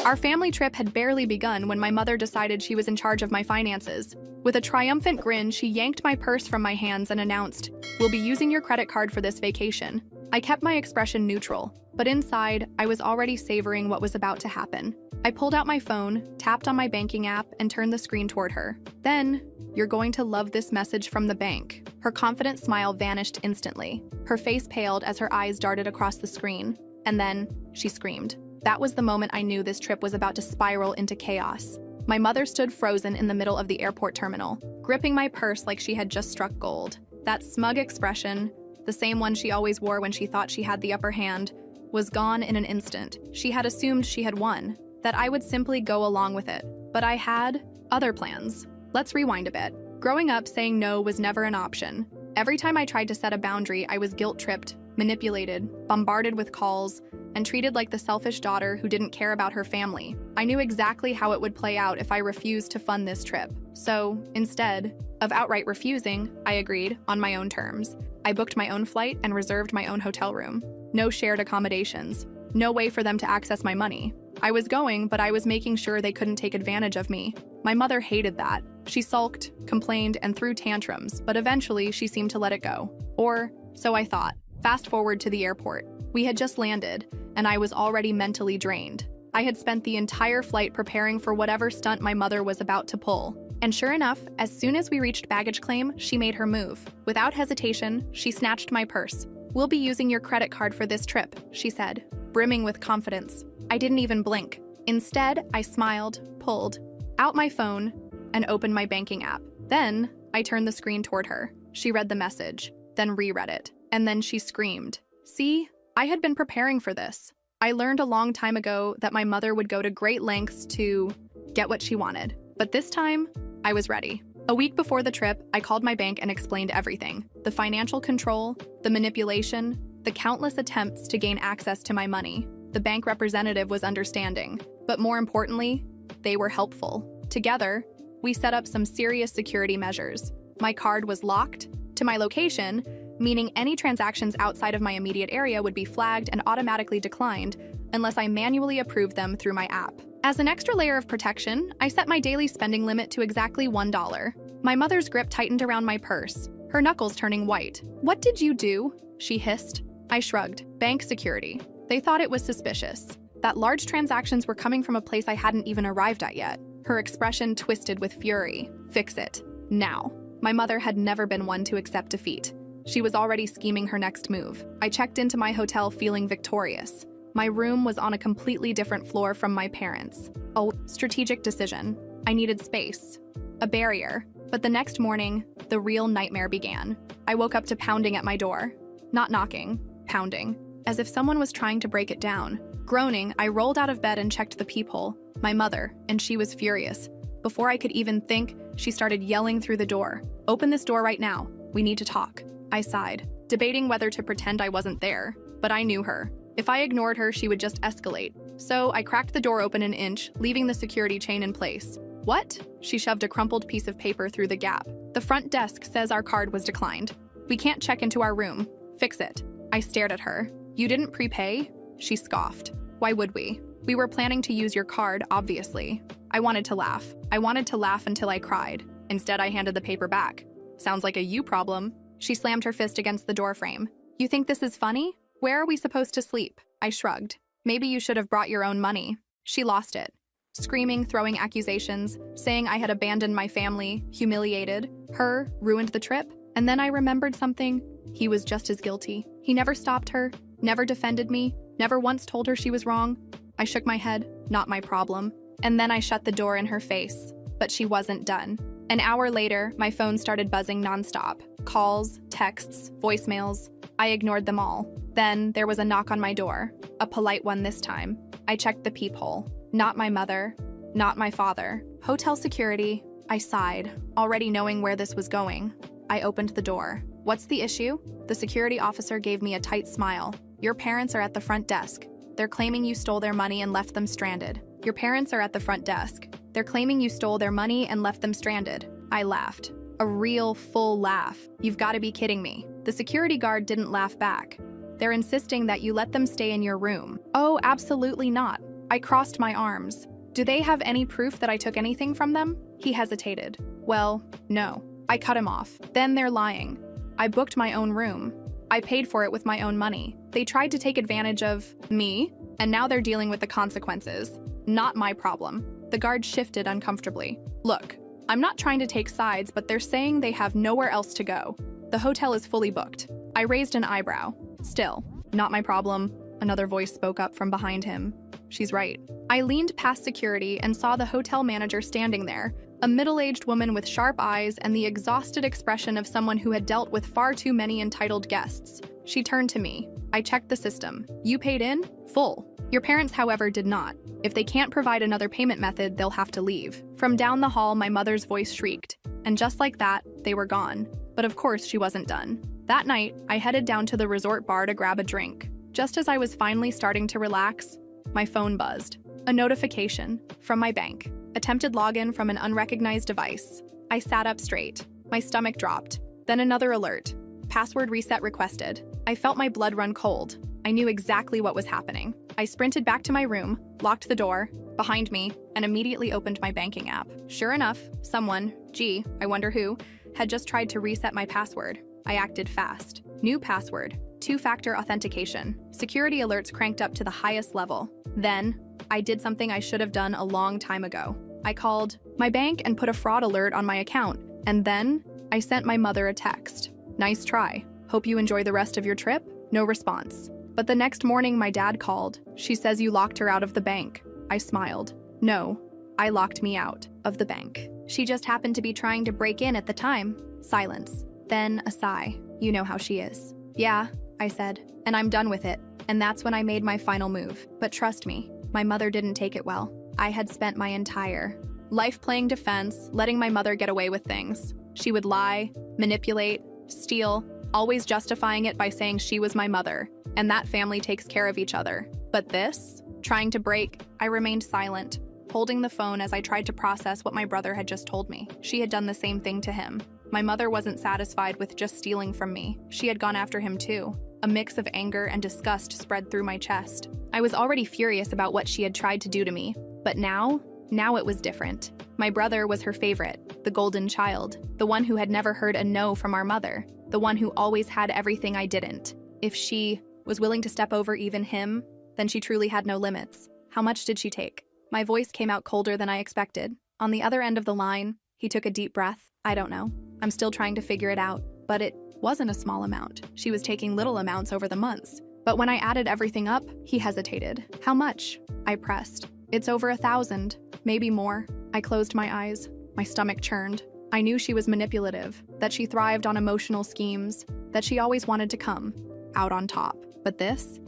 Our family trip had barely begun when my mother decided she was in charge of my finances. With a triumphant grin, she yanked my purse from my hands and announced, "We'll be using your credit card for this vacation." I kept my expression neutral, but inside, I was already savoring what was about to happen. I pulled out my phone, tapped on my banking app, and turned the screen toward her. Then, "You're going to love this message from the bank." Her confident smile vanished instantly. Her face paled as her eyes darted across the screen. And then, she screamed. That was the moment I knew this trip was about to spiral into chaos. My mother stood frozen in the middle of the airport terminal, gripping my purse like she had just struck gold. That smug expression, the same one she always wore when she thought she had the upper hand, was gone in an instant. She had assumed she had won, that I would simply go along with it. But I had other plans. Let's rewind a bit. Growing up, saying no was never an option. Every time I tried to set a boundary, I was guilt-tripped, manipulated, bombarded with calls, and treated like the selfish daughter who didn't care about her family. I knew exactly how it would play out if I refused to fund this trip. So, instead of outright refusing, I agreed, on my own terms. I booked my own flight and reserved my own hotel room. No shared accommodations. No way for them to access my money. I was going, but I was making sure they couldn't take advantage of me. My mother hated that. She sulked, complained, and threw tantrums, but eventually she seemed to let it go. Or, so I thought. Fast forward to the airport. We had just landed, and I was already mentally drained. I had spent the entire flight preparing for whatever stunt my mother was about to pull. And sure enough, as soon as we reached baggage claim, she made her move. Without hesitation, she snatched my purse. "We'll be using your credit card for this trip," she said, brimming with confidence. I didn't even blink. Instead, I smiled, pulled out my phone, and opened my banking app. Then, I turned the screen toward her. She read the message, then reread it, and then she screamed. See? I had been preparing for this. I learned a long time ago that my mother would go to great lengths to get what she wanted. But this time, I was ready. A week before the trip, I called my bank and explained everything. The financial control, the manipulation, the countless attempts to gain access to my money. The bank representative was understanding, but more importantly, they were helpful. Together, we set up some serious security measures. My card was locked to my location, meaning any transactions outside of my immediate area would be flagged and automatically declined unless I manually approved them through my app. As an extra layer of protection, I set my daily spending limit to exactly $1. My mother's grip tightened around my purse, her knuckles turning white. "What did you do?" she hissed. I shrugged. Bank security. They thought it was suspicious, that large transactions were coming from a place I hadn't even arrived at yet. Her expression twisted with fury. Fix it. Now. My mother had never been one to accept defeat. She was already scheming her next move. I checked into my hotel feeling victorious. My room was on a completely different floor from my parents'. A strategic decision. I needed space. A barrier. But the next morning, the real nightmare began. I woke up to pounding at my door. Not knocking, pounding. As if someone was trying to break it down. Groaning, I rolled out of bed and checked the peephole. My mother, and she was furious. Before I could even think, she started yelling through the door. "Open this door right now. We need to talk." I sighed, debating whether to pretend I wasn't there, but I knew her. If I ignored her, she would just escalate. So I cracked the door open an inch, leaving the security chain in place. "What?" She shoved a crumpled piece of paper through the gap. "The front desk says our card was declined. We can't check into our room. Fix it." I stared at her. "You didn't prepay?" She scoffed. "Why would we? We were planning to use your card, obviously." I wanted to laugh. I wanted to laugh until I cried. Instead, I handed the paper back. "Sounds like a you problem." She slammed her fist against the doorframe. "You think this is funny? Where are we supposed to sleep?" I shrugged. "Maybe you should have brought your own money." She lost it. Screaming, throwing accusations, saying I had abandoned my family, humiliated her, ruined the trip. And then I remembered something. He was just as guilty. He never stopped her, never defended me, never once told her she was wrong. I shook my head, not my problem. And then I shut the door in her face. But she wasn't done. An hour later, my phone started buzzing nonstop. Calls, texts, voicemails. I ignored them all. Then there was a knock on my door. A polite one this time. I checked the peephole. Not my mother. Not my father. Hotel security. I sighed, already knowing where this was going. I opened the door. "What's the issue?" The security officer gave me a tight smile. "Your parents are at the front desk. They're claiming you stole their money and left them stranded." Your parents are at the front desk. They're claiming you stole their money and left them stranded. I laughed. A real, full laugh. "You've got to be kidding me." The security guard didn't laugh back. "They're insisting that you let them stay in your room." "Oh, absolutely not. I crossed my arms. Do they have any proof that I took anything from them? He hesitated. Well, no. I cut him off. Then they're lying. I booked my own room. I paid for it with my own money. They tried to take advantage of me, and now they're dealing with the consequences. Not my problem. The guard shifted uncomfortably. Look, I'm not trying to take sides, but they're saying they have nowhere else to go. The hotel is fully booked. I raised an eyebrow. Still, not my problem. Another voice spoke up from behind him. She's right. I leaned past security and saw the hotel manager standing there, a middle-aged woman with sharp eyes and the exhausted expression of someone who had dealt with far too many entitled guests. She turned to me. I checked the system. You paid in? Full. Your parents, however, did not. If they can't provide another payment method, they'll have to leave. From down the hall, my mother's voice shrieked. And just like that, they were gone. But of course, she wasn't done. That night, I headed down to the resort bar to grab a drink. Just as I was finally starting to relax, my phone buzzed. A notification from my bank. Attempted login from an unrecognized device. I sat up straight. My stomach dropped. Then another alert. Password reset requested. I felt my blood run cold. I knew exactly what was happening. I sprinted back to my room, locked the door behind me, and immediately opened my banking app. Sure enough, someone, gee, I wonder who, had just tried to reset my password. I acted fast. New password. Two-factor authentication. Security alerts cranked up to the highest level. Then, I did something I should have done a long time ago. I called my bank and put a fraud alert on my account. And then, I sent my mother a text. Nice try. Hope you enjoy the rest of your trip? No response. But the next morning, my dad called. She says you locked her out of the bank. I smiled. No, I locked me out of the bank. She just happened to be trying to break in at the time. Silence. Then a sigh. You know how she is. Yeah, I said, and I'm done with it. And that's when I made my final move. But trust me, my mother didn't take it well. I had spent my entire life playing defense, letting my mother get away with things. She would lie, manipulate, steal, always justifying it by saying she was my mother, and that family takes care of each other. But this, trying to break, I remained silent, holding the phone as I tried to process what my brother had just told me. She had done the same thing to him. My mother wasn't satisfied with just stealing from me. She had gone after him too. A mix of anger and disgust spread through my chest. I was already furious about what she had tried to do to me, but now it was different. My brother was her favorite, the golden child, the one who had never heard a no from our mother, the one who always had everything I didn't. If she was willing to step over even him, then she truly had no limits. How much did she take? My voice came out colder than I expected. On the other end of the line, he took a deep breath. I don't know. I'm still trying to figure it out, but it wasn't a small amount. She was taking little amounts over the months. But when I added everything up, he hesitated. How much? I pressed. It's over 1,000, maybe more. I closed my eyes. My stomach churned. I knew she was manipulative, that she thrived on emotional schemes, that she always wanted to come out on top. But this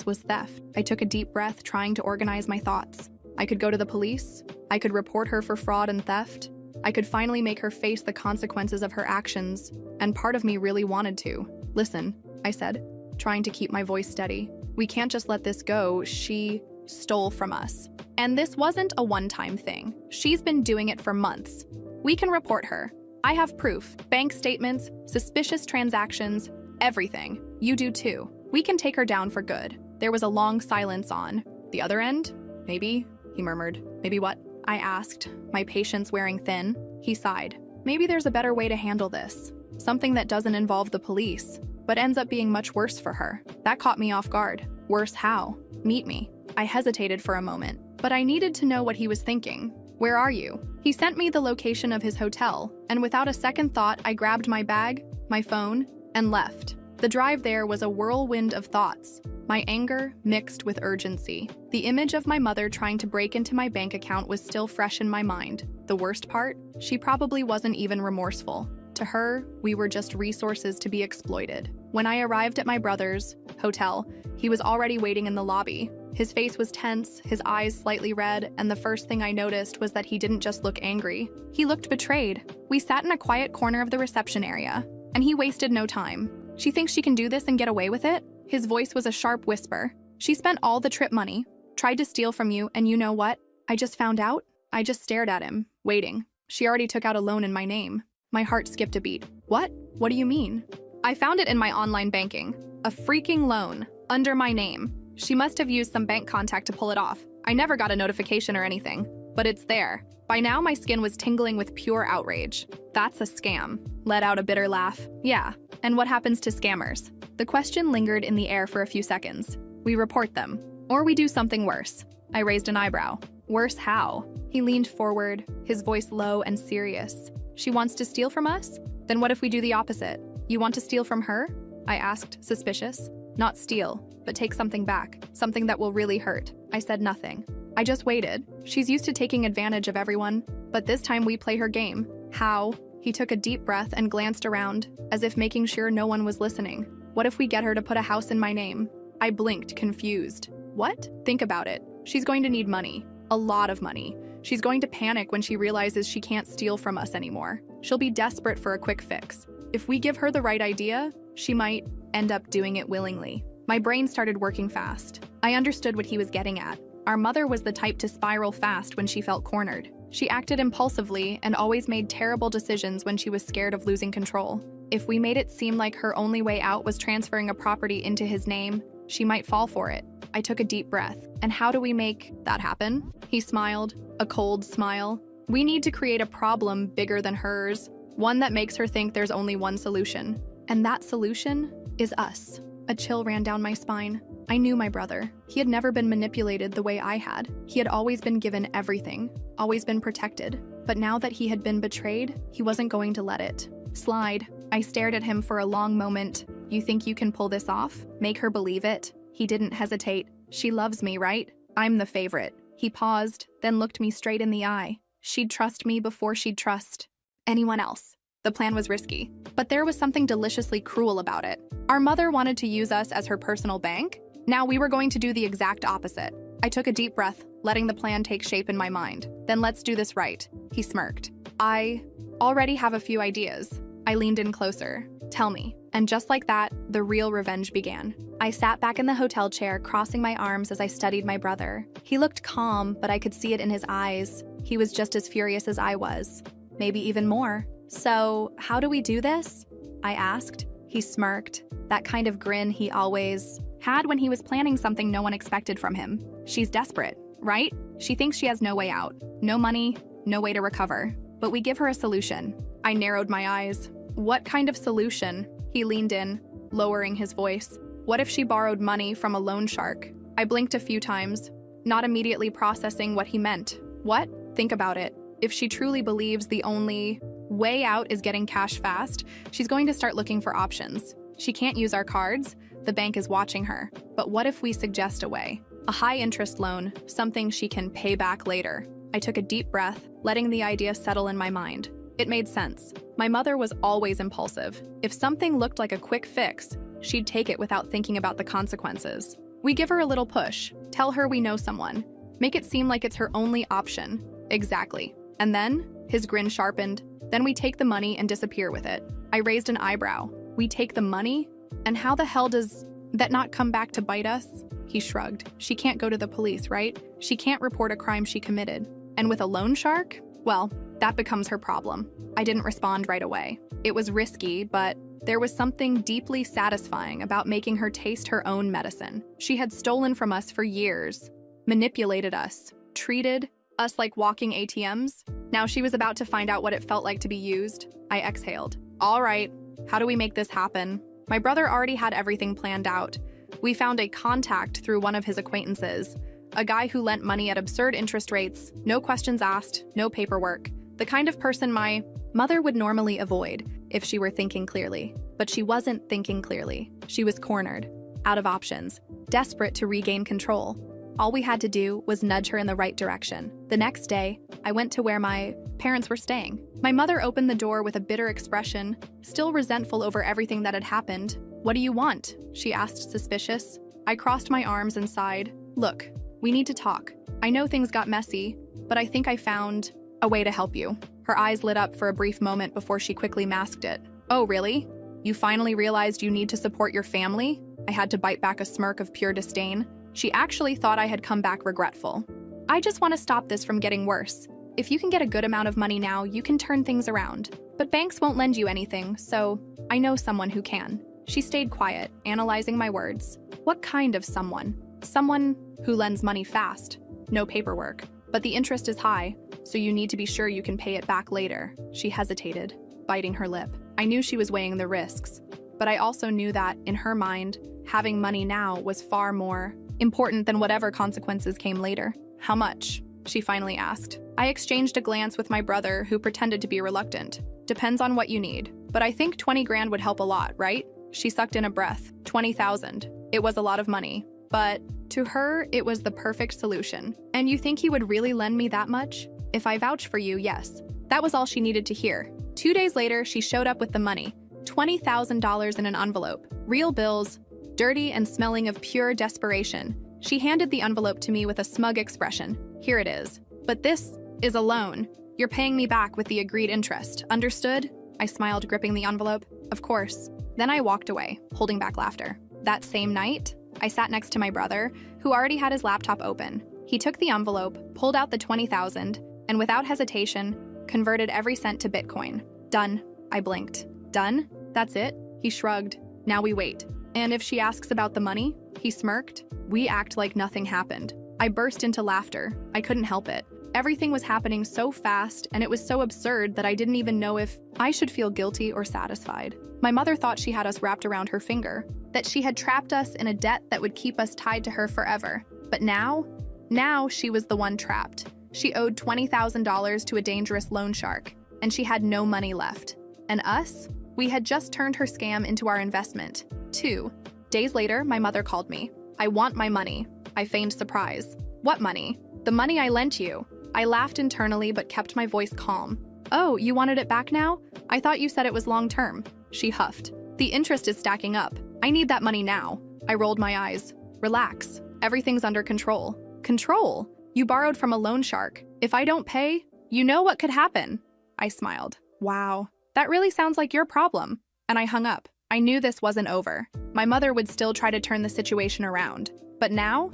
was theft. I took a deep breath, trying to organize my thoughts. I could go to the police. I could report her for fraud and theft. I could finally make her face the consequences of her actions, and part of me really wanted to. Listen, I said, trying to keep my voice steady. We can't just let this go. She stole from us. And this wasn't a one-time thing. She's been doing it for months. We can report her. I have proof, bank statements, suspicious transactions, everything. You do too. We can take her down for good. There was a long silence on the other end. Maybe, he murmured. Maybe what? I asked, my patience wearing thin. He sighed. Maybe there's a better way to handle this. Something that doesn't involve the police, but ends up being much worse for her. That caught me off guard. Worse how? Meet me. I hesitated for a moment, but I needed to know what he was thinking. Where are you? He sent me the location of his hotel, and without a second thought, I grabbed my bag, my phone, and left. The drive there was a whirlwind of thoughts. My anger mixed with urgency. The image of my mother trying to break into my bank account was still fresh in my mind. The worst part? She probably wasn't even remorseful. To her, we were just resources to be exploited. When I arrived at my brother's hotel, he was already waiting in the lobby. His face was tense, his eyes slightly red, and the first thing I noticed was that he didn't just look angry. He looked betrayed. We sat in a quiet corner of the reception area, and he wasted no time. She thinks she can do this and get away with it? His voice was a sharp whisper. She spent all the trip money, tried to steal from you, and you know what? I just found out? I just stared at him, waiting. She already took out a loan in my name. My heart skipped a beat. What? What do you mean? I found it in my online banking. A freaking loan, under my name. She must have used some bank contact to pull it off. I never got a notification or anything, but it's there. By now, my skin was tingling with pure outrage. That's a scam. Let out a bitter laugh. Yeah, and what happens to scammers? The question lingered in the air for a few seconds. We report them. Or we do something worse. I raised an eyebrow. Worse how? He leaned forward, his voice low and serious. She wants to steal from us? Then what if we do the opposite? You want to steal from her? I asked, suspicious. Not steal, but take something back. Something that will really hurt. I said nothing. I just waited. She's used to taking advantage of everyone, but this time we play her game. How? He took a deep breath and glanced around, as if making sure no one was listening. What if we get her to put a house in my name? I blinked, confused. What? Think about it. She's going to need money. A lot of money. She's going to panic when she realizes she can't steal from us anymore. She'll be desperate for a quick fix. If we give her the right idea, she might end up doing it willingly. My brain started working fast. I understood what he was getting at. Our mother was the type to spiral fast when she felt cornered. She acted impulsively and always made terrible decisions when she was scared of losing control. If we made it seem like her only way out was transferring a property into his name, she might fall for it. I took a deep breath. And how do we make that happen? He smiled, a cold smile. We need to create a problem bigger than hers, one that makes her think there's only one solution. And that solution is us. A chill ran down my spine. I knew my brother. He had never been manipulated the way I had. He had always been given everything, always been protected. But now that he had been betrayed, he wasn't going to let it slide. I stared at him for a long moment. You think you can pull this off? Make her believe it? He didn't hesitate. She loves me, right? I'm the favorite. He paused, then looked me straight in the eye. She'd trust me before she'd trust anyone else. The plan was risky, but there was something deliciously cruel about it. Our mother wanted to use us as her personal bank. Now we were going to do the exact opposite. I took a deep breath, letting the plan take shape in my mind. Then let's do this right. He smirked. I already have a few ideas. I leaned in closer. Tell me. And just like that, the real revenge began. I sat back in the hotel chair, crossing my arms as I studied my brother. He looked calm, but I could see it in his eyes. He was just as furious as I was. Maybe even more. So, how do we do this? I asked. He smirked, that kind of grin he always had when he was planning something no one expected from him. She's desperate, right? She thinks she has no way out. No money, no way to recover. But we give her a solution. I narrowed my eyes. What kind of solution? He leaned in, lowering his voice. What if she borrowed money from a loan shark? I blinked a few times, not immediately processing what he meant. What? Think about it. If she truly believes the only way out is getting cash fast, she's going to start looking for options. She can't use our cards. The bank is watching her. But what if we suggest a way? A high-interest loan, something she can pay back later. I took a deep breath, letting the idea settle in my mind. It made sense. My mother was always impulsive. If something looked like a quick fix, she'd take it without thinking about the consequences. We give her a little push, tell her we know someone, make it seem like it's her only option. Exactly. And then, his grin sharpened. Then we take the money and disappear with it. I raised an eyebrow. We take the money? And how the hell does that not come back to bite us? He shrugged. She can't go to the police, right? She can't report a crime she committed. And with a loan shark? Well, that becomes her problem. I didn't respond right away. It was risky, but there was something deeply satisfying about making her taste her own medicine. She had stolen from us for years, manipulated us, treated us like walking ATMs. Now she was about to find out what it felt like to be used. I exhaled. All right, how do we make this happen? My brother already had everything planned out. We found a contact through one of his acquaintances, a guy who lent money at absurd interest rates, no questions asked, no paperwork. The kind of person my mother would normally avoid if she were thinking clearly. But she wasn't thinking clearly. She was cornered, out of options, desperate to regain control. All we had to do was nudge her in the right direction. The next day, I went to where my parents were staying. My mother opened the door with a bitter expression, still resentful over everything that had happened. "What do you want?" she asked, suspicious. I crossed my arms and sighed. "Look, we need to talk. I know things got messy, but I think I found a way to help you." Her eyes lit up for a brief moment before she quickly masked it. "Oh, really? You finally realized you need to support your family?" I had to bite back a smirk of pure disdain. She actually thought I had come back regretful. "I just want to stop this from getting worse. If you can get a good amount of money now, you can turn things around. But banks won't lend you anything, so I know someone who can." She stayed quiet, analyzing my words. What kind of someone? Someone who lends money fast. no paperwork. But the interest is high, so you need to be sure you can pay it back later. She hesitated, biting her lip. I knew she was weighing the risks, but I also knew that, in her mind, having money now was far more important than whatever consequences came later. How much? She finally asked. I exchanged a glance with my brother, who pretended to be reluctant. Depends on what you need. But I think 20 grand would help a lot, right? She sucked in a breath. 20,000. It was a lot of money. But to her, it was the perfect solution. And you think he would really lend me that much? If I vouch for you, yes. That was all she needed to hear. 2 days later, she showed up with the money. $20,000 in an envelope. Real bills, dirty and smelling of pure desperation. She handed the envelope to me with a smug expression. Here it is. But this is a loan. You're paying me back with the agreed interest. Understood? I smiled, gripping the envelope. Of course. Then I walked away, holding back laughter. That same night, I sat next to my brother, who already had his laptop open. He took the envelope, pulled out the 20,000, and without hesitation, converted every cent to Bitcoin. Done. I blinked. Done? That's it? He shrugged. Now we wait. And if she asks about the money? He smirked. We act like nothing happened. I burst into laughter. I couldn't help it. Everything was happening so fast, and it was so absurd that I didn't even know if I should feel guilty or satisfied. My mother thought she had us wrapped around her finger, that she had trapped us in a debt that would keep us tied to her forever. But now she was the one trapped. She owed $20,000 to a dangerous loan shark, and she had no money left. And us? We had just turned her scam into our investment. 2 days later, my mother called me. I want my money. I feigned surprise. What money? The money I lent you. I laughed internally but kept my voice calm. Oh, you wanted it back now? I thought you said it was long-term. She huffed. The interest is stacking up. I need that money now. I rolled my eyes. Relax. Everything's under control. Control? You borrowed from a loan shark. If I don't pay, you know what could happen. I smiled. Wow, that really sounds like your problem. And I hung up. I knew this wasn't over. My mother would still try to turn the situation around. But now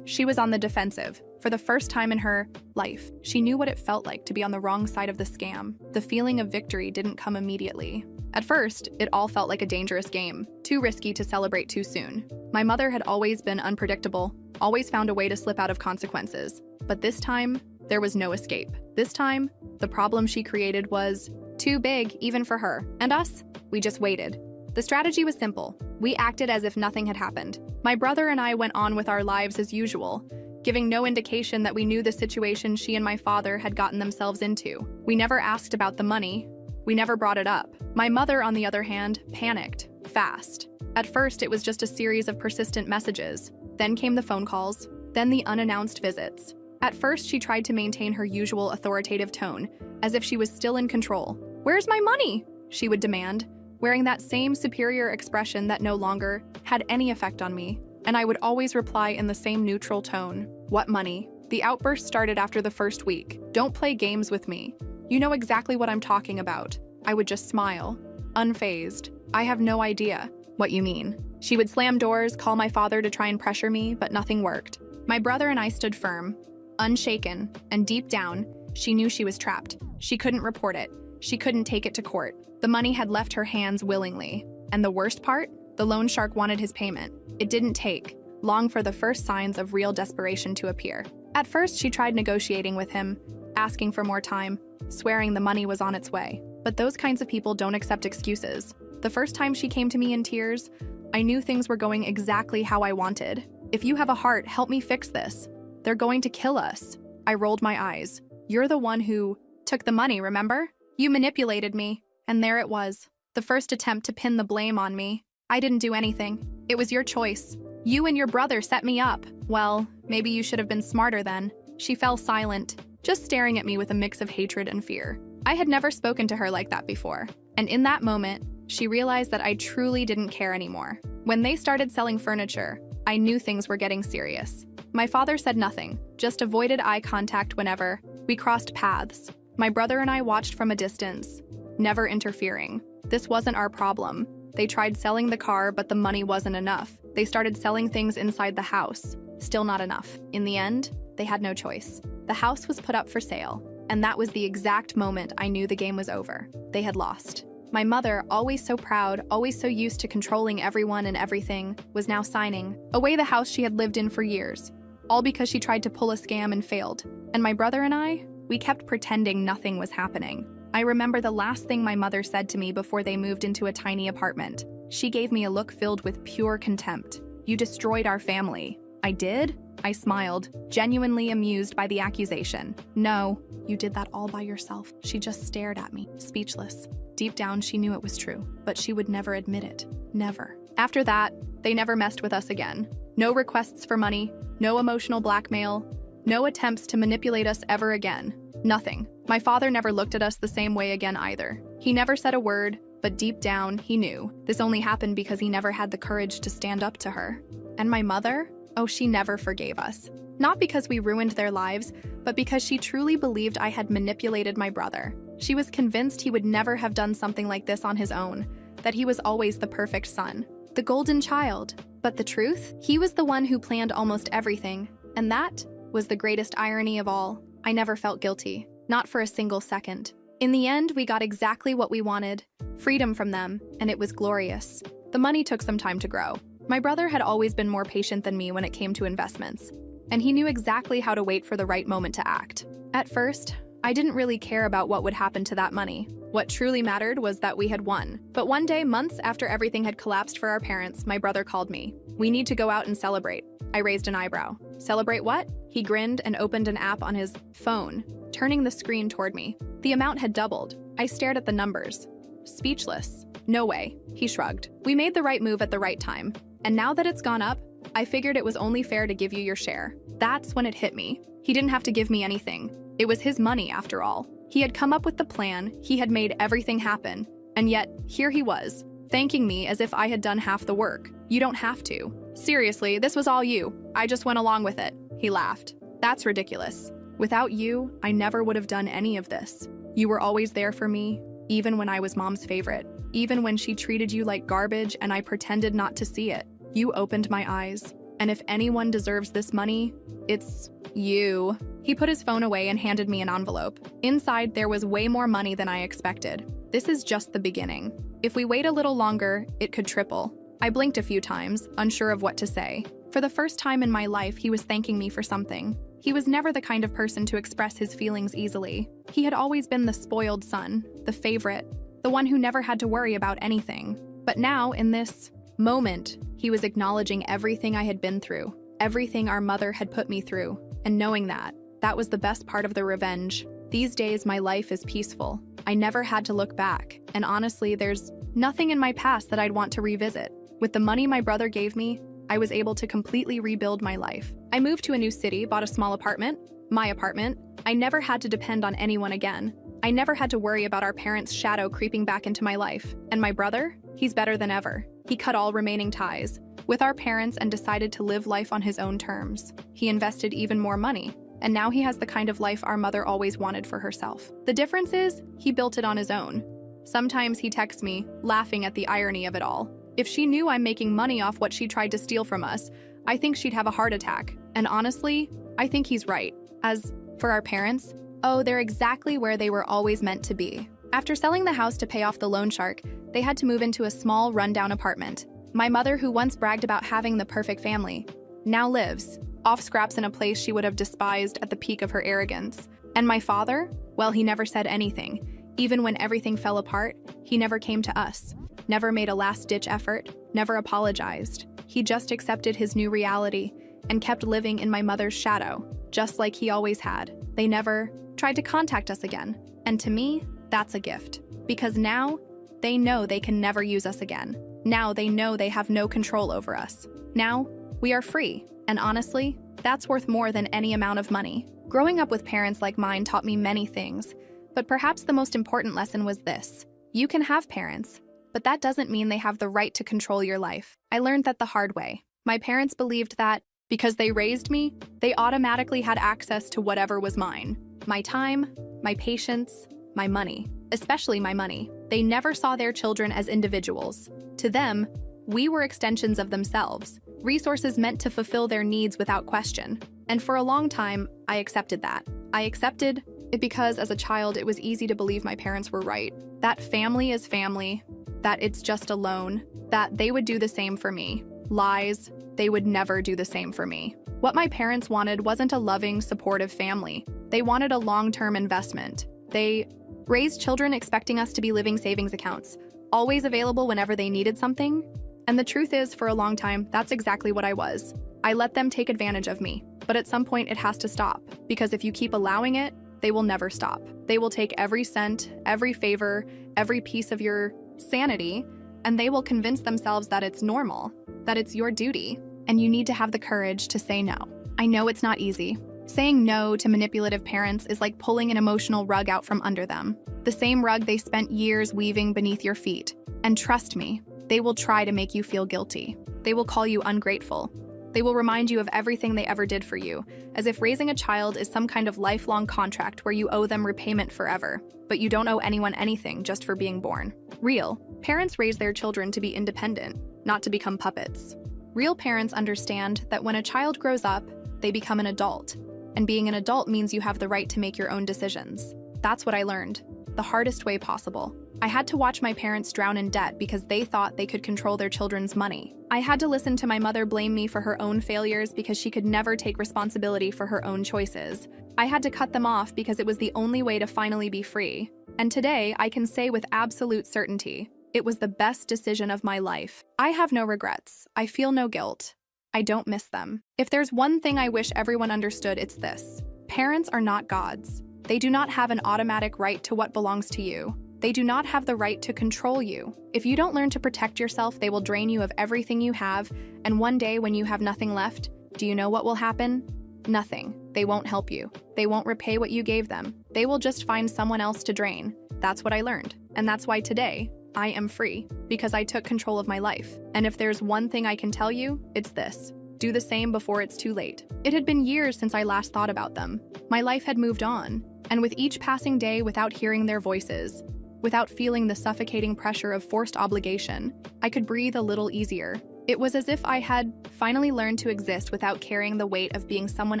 she was on the defensive. For the first time in her life, she knew what it felt like to be on the wrong side of the scam. The feeling of victory didn't come immediately. At first, it all felt like a dangerous game, too risky to celebrate too soon. My mother had always been unpredictable, always found a way to slip out of consequences. But this time, there was no escape. This time, the problem she created was too big even for her. And us? We just waited. The strategy was simple. We acted as if nothing had happened. My brother and I went on with our lives as usual, giving no indication that we knew the situation she and my father had gotten themselves into. We never asked about the money. We never brought it up. My mother, on the other hand, panicked, fast. At first, it was just a series of persistent messages. Then came the phone calls, then the unannounced visits. At first, she tried to maintain her usual authoritative tone, as if she was still in control. "Where's my money?" she would demand, wearing that same superior expression that no longer had any effect on me. And I would always reply in the same neutral tone. "What money?" The outburst started after the first week. "Don't play games with me. You know exactly what I'm talking about." I would just smile, unfazed. "I have no idea what you mean." She would slam doors, call my father to try and pressure me, but nothing worked. My brother and I stood firm, unshaken, and deep down, she knew she was trapped. She couldn't report it. She couldn't take it to court. The money had left her hands willingly. And the worst part? The loan shark wanted his payment. It didn't take long for the first signs of real desperation to appear. At first, she tried negotiating with him, asking for more time, swearing the money was on its way. But those kinds of people don't accept excuses. The first time she came to me in tears, I knew things were going exactly how I wanted. "If you have a heart, help me fix this. They're going to kill us." I rolled my eyes. "You're the one who took the money, remember? You manipulated me." And there it was, the first attempt to pin the blame on me. "I didn't do anything. It was your choice. You and your brother set me up." "Well, maybe you should have been smarter then." She fell silent, just staring at me with a mix of hatred and fear. I had never spoken to her like that before. And in that moment, she realized that I truly didn't care anymore. When they started selling furniture, I knew things were getting serious. My father said nothing, just avoided eye contact whenever we crossed paths. My brother and I watched from a distance, never interfering. This wasn't our problem. They tried selling the car, but the money wasn't enough. They started selling things inside the house. Still not enough. In the end, they had no choice. The house was put up for sale, and that was the exact moment I knew the game was over. They had lost. My mother, always so proud, always so used to controlling everyone and everything, was now signing away the house she had lived in for years. all because she tried to pull a scam and failed. And my brother and I, we kept pretending nothing was happening. I remember the last thing my mother said to me before they moved into a tiny apartment. She gave me a look filled with pure contempt. "You destroyed our family." "I did?" I smiled, genuinely amused by the accusation. "No, you did that all by yourself." She just stared at me, speechless. Deep down, she knew it was true, but she would never admit it. Never. After that, they never messed with us again. No requests for money, no emotional blackmail, no attempts to manipulate us ever again. Nothing. My father never looked at us the same way again either. He never said a word, but deep down, he knew. This only happened because he never had the courage to stand up to her. And my mother? Oh, she never forgave us. Not because we ruined their lives, but because she truly believed I had manipulated my brother. She was convinced he would never have done something like this on his own, that he was always the perfect son, the golden child. But the truth? He was the one who planned almost everything, and that was the greatest irony of all. I never felt guilty, not for a single second. In the end, we got exactly what we wanted, freedom from them, and it was glorious. The money took some time to grow. My brother had always been more patient than me when it came to investments, and he knew exactly how to wait for the right moment to act. At first, I didn't really care about what would happen to that money. What truly mattered was that we had won. But one day, months after everything had collapsed for our parents, my brother called me. "We need to go out and celebrate." I raised an eyebrow. "Celebrate what?" He grinned and opened an app on his phone, turning the screen toward me. The amount had doubled. I stared at the numbers, speechless. "No way," he shrugged. "We made the right move at the right time. And now that it's gone up, I figured it was only fair to give you your share." That's when it hit me. He didn't have to give me anything. It was his money, after all. He had come up with the plan, he had made everything happen, and yet, here he was, thanking me as if I had done half the work. "You don't have to. Seriously, this was all you. I just went along with it." He laughed. "That's ridiculous. Without you, I never would have done any of this. You were always there for me, even when I was Mom's favorite. Even when she treated you like garbage and I pretended not to see it. You opened my eyes. And if anyone deserves this money, it's you." He put his phone away and handed me an envelope. Inside, there was way more money than I expected. "This is just the beginning. If we wait a little longer, it could triple." I blinked a few times, unsure of what to say. For the first time in my life, he was thanking me for something. He was never the kind of person to express his feelings easily. He had always been the spoiled son, the favorite, the one who never had to worry about anything. But now, in this moment, he was acknowledging everything I had been through, everything our mother had put me through, and knowing that was the best part of the revenge. These days, my life is peaceful. I never had to look back, and honestly, there's nothing in my past that I'd want to revisit. With the money my brother gave me, I was able to completely rebuild my life. I moved to a new city, bought a small apartment, my apartment. I never had to depend on anyone again. I never had to worry about our parents' shadow creeping back into my life. And my brother? He's better than ever. He cut all remaining ties with our parents and decided to live life on his own terms. He invested even more money, and now he has the kind of life our mother always wanted for herself. The difference is, he built it on his own. Sometimes he texts me, laughing at the irony of it all. If she knew I'm making money off what she tried to steal from us, I think she'd have a heart attack. And honestly, I think he's right. As for our parents, oh, they're exactly where they were always meant to be. After selling the house to pay off the loan shark, they had to move into a small, rundown apartment. My mother, who once bragged about having the perfect family, now lives off scraps in a place she would have despised at the peak of her arrogance. And my father? Well, he never said anything. Even when everything fell apart, he never came to us, never made a last-ditch effort, never apologized. He just accepted his new reality and kept living in my mother's shadow, just like he always had. They never tried to contact us again. And to me, that's a gift. Because now, they know they can never use us again. Now they know they have no control over us. Now, we are free. And honestly, that's worth more than any amount of money. Growing up with parents like mine taught me many things, but perhaps the most important lesson was this. You can have parents, but that doesn't mean they have the right to control your life. I learned that the hard way. My parents believed that, because they raised me, they automatically had access to whatever was mine. My time, my patience, my money. Especially my money. They never saw their children as individuals. To them, we were extensions of themselves, resources meant to fulfill their needs without question. And for a long time, I accepted that. I accepted it because as a child, it was easy to believe my parents were right. That family is family, that it's just a loan, that they would do the same for me. Lies. they would never do the same for me. What my parents wanted wasn't a loving, supportive family. They wanted a long-term investment. They raised children expecting us to be living savings accounts, always available whenever they needed something. And the truth is, for a long time, that's exactly what I was. I let them take advantage of me. But at some point, it has to stop. Because if you keep allowing it, they will never stop. They will take every cent, every favor, every piece of your sanity, and they will convince themselves that it's normal, that it's your duty, and you need to have the courage to say no. I know it's not easy. Saying no to manipulative parents is like pulling an emotional rug out from under them, the same rug they spent years weaving beneath your feet. And trust me, they will try to make you feel guilty. They will call you ungrateful. They will remind you of everything they ever did for you, as if raising a child is some kind of lifelong contract where you owe them repayment forever, but you don't owe anyone anything just for being born. Real parents raise their children to be independent, not to become puppets. Real parents understand that when a child grows up, they become an adult, and being an adult means you have the right to make your own decisions. That's what I learned, the hardest way possible. I had to watch my parents drown in debt because they thought they could control their children's money. I had to listen to my mother blame me for her own failures because she could never take responsibility for her own choices. I had to cut them off because it was the only way to finally be free. And today, I can say with absolute certainty, it was the best decision of my life. I have no regrets. I feel no guilt. I don't miss them. If there's one thing I wish everyone understood, it's this. Parents are not gods. They do not have an automatic right to what belongs to you. They do not have the right to control you. If you don't learn to protect yourself, they will drain you of everything you have, and one day when you have nothing left, do you know what will happen? Nothing. They won't help you. They won't repay what you gave them. They will just find someone else to drain. That's what I learned. And that's why today, I am free, because I took control of my life. And if there's one thing I can tell you, it's this. Do the same before it's too late. It had been years since I last thought about them. My life had moved on, and with each passing day without hearing their voices, without feeling the suffocating pressure of forced obligation, I could breathe a little easier. It was as if I had finally learned to exist without carrying the weight of being someone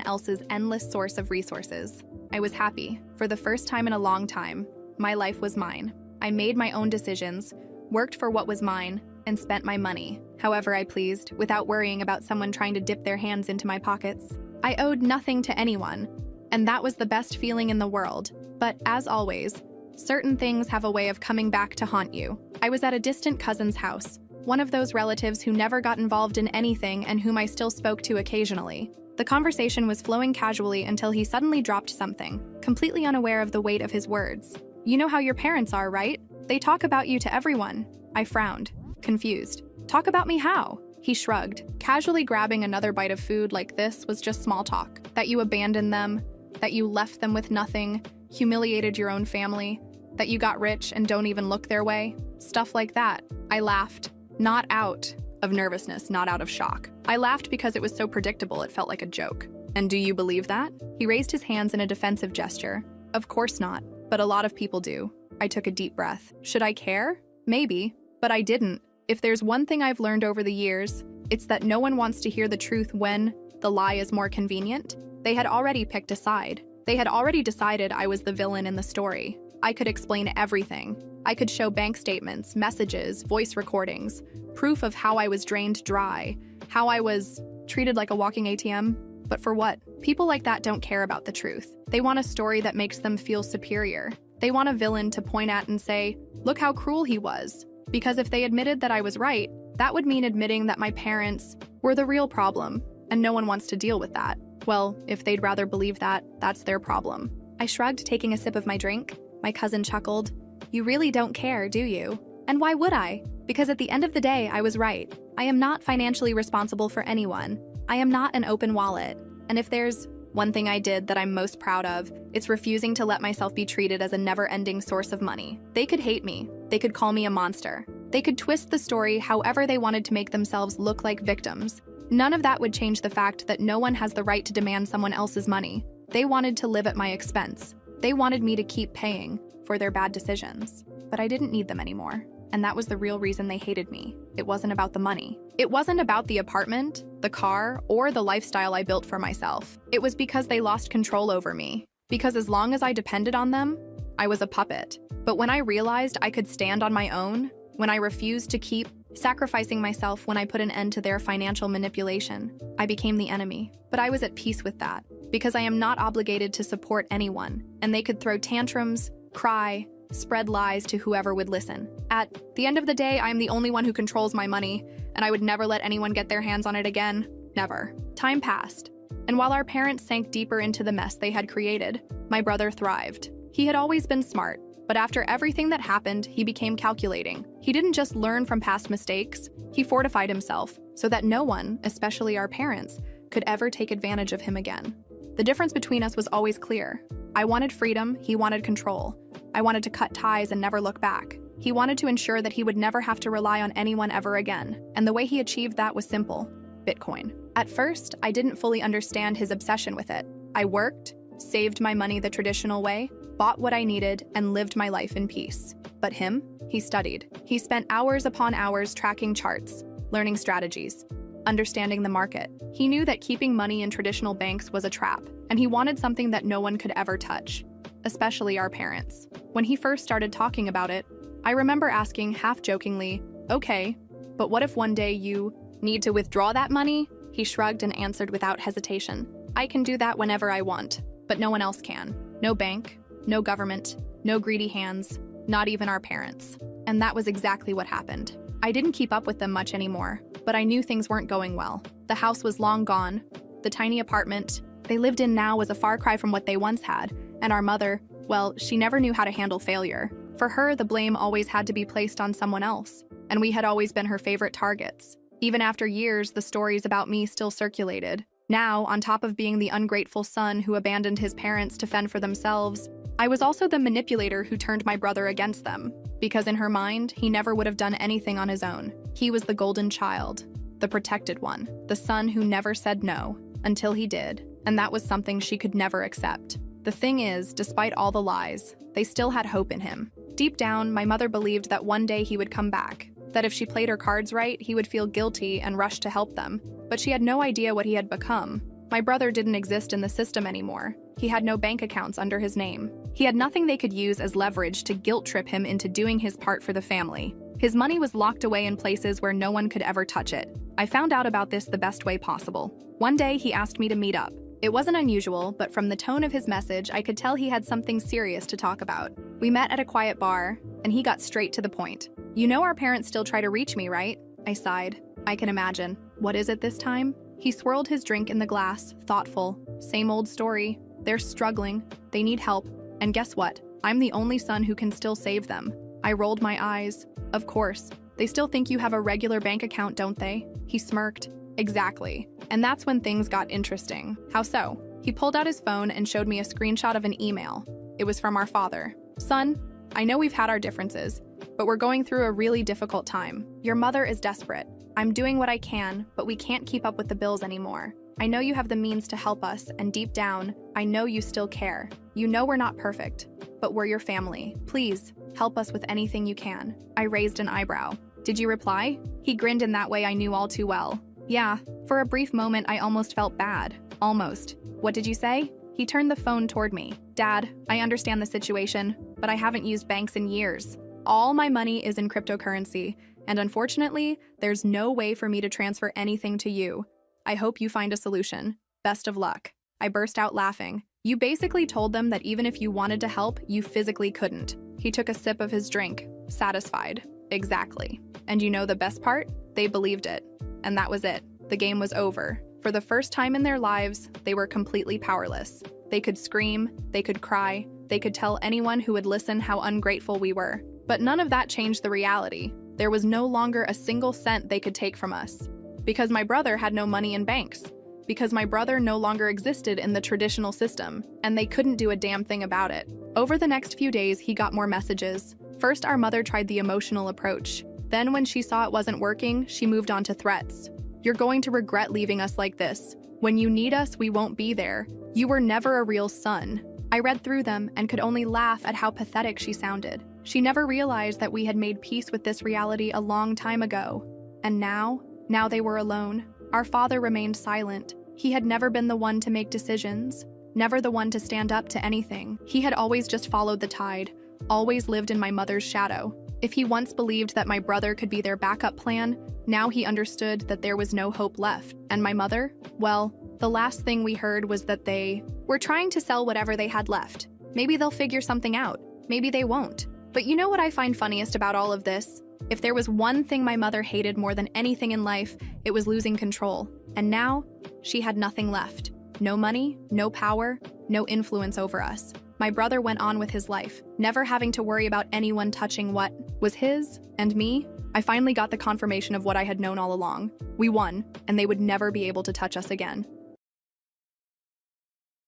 else's endless source of resources. I was happy. For the first time in a long time, my life was mine. I made my own decisions, worked for what was mine, and spent my money however I pleased, without worrying about someone trying to dip their hands into my pockets. I owed nothing to anyone, and that was the best feeling in the world. But as always, certain things have a way of coming back to haunt you. I was at a distant cousin's house, one of those relatives who never got involved in anything and whom I still spoke to occasionally. The conversation was flowing casually until he suddenly dropped something, completely unaware of the weight of his words. You know how your parents are, right? They talk about you to everyone. I frowned, confused. Talk about me how? He shrugged, casually grabbing another bite of food like this was just small talk. That you abandoned them, that you left them with nothing, humiliated your own family, that you got rich and don't even look their way. Stuff like that. I laughed, not out of nervousness, not out of shock. I laughed because it was so predictable it felt like a joke. And do you believe that? He raised his hands in a defensive gesture. Of course not, but a lot of people do. I took a deep breath. Should I care? Maybe, but I didn't. If there's one thing I've learned over the years, it's that no one wants to hear the truth when the lie is more convenient. They had already picked a side. They had already decided I was the villain in the story. I could explain everything. I could show bank statements, messages, voice recordings, proof of how I was drained dry, how I was treated like a walking ATM. But for what? People like that don't care about the truth. They want a story that makes them feel superior. They want a villain to point at and say, look how cruel he was. Because if they admitted that I was right, that would mean admitting that my parents were the real problem, and no one wants to deal with that. Well, if they'd rather believe that, that's their problem. I shrugged, taking a sip of my drink. My cousin chuckled. You really don't care, do you? And why would I? Because at the end of the day, I was right. I am not financially responsible for anyone. I am not an open wallet. And if there's one thing I did that I'm most proud of, it's refusing to let myself be treated as a never-ending source of money. They could hate me. They could call me a monster. They could twist the story however they wanted to make themselves look like victims. None of that would change the fact that no one has the right to demand someone else's money. They wanted to live at my expense. They wanted me to keep paying for their bad decisions. But I didn't need them anymore. And that was the real reason they hated me. It wasn't about the money. It wasn't about the apartment, the car, or the lifestyle I built for myself. It was because they lost control over me. Because as long as I depended on them, I was a puppet. But when I realized I could stand on my own, when I refused to keep sacrificing myself when I put an end to their financial manipulation. I became the enemy, but I was at peace with that, because I am not obligated to support anyone, and they could throw tantrums, cry, spread lies to whoever would listen. At the end of the day, I am the only one who controls my money, and I would never let anyone get their hands on it again. Never. Time passed, and while our parents sank deeper into the mess they had created, my brother thrived. He had always been smart, but after everything that happened, he became calculating. He didn't just learn from past mistakes, he fortified himself so that no one, especially our parents, could ever take advantage of him again. The difference between us was always clear. I wanted freedom, he wanted control. I wanted to cut ties and never look back. He wanted to ensure that he would never have to rely on anyone ever again, and the way he achieved that was simple: Bitcoin. At first, I didn't fully understand his obsession with it. I worked, saved my money the traditional way, bought what I needed, and lived my life in peace. But him? He studied. He spent hours upon hours tracking charts, learning strategies, understanding the market. He knew that keeping money in traditional banks was a trap, and he wanted something that no one could ever touch, especially our parents. When he first started talking about it, I remember asking half-jokingly, "Okay, but what if one day you need to withdraw that money?" He shrugged and answered without hesitation, "I can do that whenever I want, but no one else can. No bank, no government, no greedy hands, not even our parents." And that was exactly what happened. I didn't keep up with them much anymore, but I knew things weren't going well. The house was long gone. The tiny apartment they lived in now was a far cry from what they once had, and our mother, well, she never knew how to handle failure. For her, the blame always had to be placed on someone else, and we had always been her favorite targets. Even after years, the stories about me still circulated. Now, on top of being the ungrateful son who abandoned his parents to fend for themselves, I was also the manipulator who turned my brother against them, because in her mind, he never would have done anything on his own. He was the golden child, the protected one, the son who never said no, until he did, and that was something she could never accept. The thing is, despite all the lies, they still had hope in him. Deep down, my mother believed that one day he would come back, that if she played her cards right, he would feel guilty and rush to help them. But she had no idea what he had become. My brother didn't exist in the system anymore. He had no bank accounts under his name. He had nothing they could use as leverage to guilt-trip him into doing his part for the family. His money was locked away in places where no one could ever touch it. I found out about this the best way possible. One day, he asked me to meet up. It wasn't unusual, but from the tone of his message, I could tell he had something serious to talk about. We met at a quiet bar, and he got straight to the point. "You know our parents still try to reach me, right?" I sighed. "I can imagine. What is it this time?" He swirled his drink in the glass, thoughtful. "Same old story. They're struggling. They need help. And guess what? I'm the only son who can still save them." I rolled my eyes. "Of course. They still think you have a regular bank account, don't they?" He smirked. "Exactly. And that's when things got interesting." "How so?" He pulled out his phone and showed me a screenshot of an email. It was from our father. "Son, I know we've had our differences, but we're going through a really difficult time. Your mother is desperate. I'm doing what I can, but we can't keep up with the bills anymore. I know you have the means to help us, and deep down, I know you still care. You know we're not perfect, but we're your family. Please, help us with anything you can." I raised an eyebrow. "Did you reply?" He grinned in that way I knew all too well. "Yeah, for a brief moment I almost felt bad. Almost. What did you say?" He turned the phone toward me. "Dad, I understand the situation, but I haven't used banks in years. All my money is in cryptocurrency, and unfortunately, there's no way for me to transfer anything to you. I hope you find a solution. Best of luck." I burst out laughing. "You basically told them that even if you wanted to help, you physically couldn't." He took a sip of his drink, satisfied. "Exactly. And you know the best part? They believed it. And that was it. The game was over. For the first time in their lives, they were completely powerless. They could scream, they could cry, they could tell anyone who would listen how ungrateful we were. But none of that changed the reality. There was no longer a single cent they could take from us. Because my brother had no money in banks. Because my brother no longer existed in the traditional system, and they couldn't do a damn thing about it." Over the next few days, he got more messages. First, our mother tried the emotional approach. Then, when she saw it wasn't working, she moved on to threats. "You're going to regret leaving us like this. When you need us, we won't be there. You were never a real son." I read through them and could only laugh at how pathetic she sounded. She never realized that we had made peace with this reality a long time ago. And now they were alone. Our father remained silent. He had never been the one to make decisions, never the one to stand up to anything. He had always just followed the tide, always lived in my mother's shadow. If he once believed that my brother could be their backup plan, now he understood that there was no hope left. And my mother? Well, the last thing we heard was that they were trying to sell whatever they had left. Maybe they'll figure something out. Maybe they won't. But you know what I find funniest about all of this? If there was one thing my mother hated more than anything in life, it was losing control. And now, she had nothing left. No money, no power, no influence over us. My brother went on with his life, never having to worry about anyone touching what was his. And me? I finally got the confirmation of what I had known all along. We won, and they would never be able to touch us again.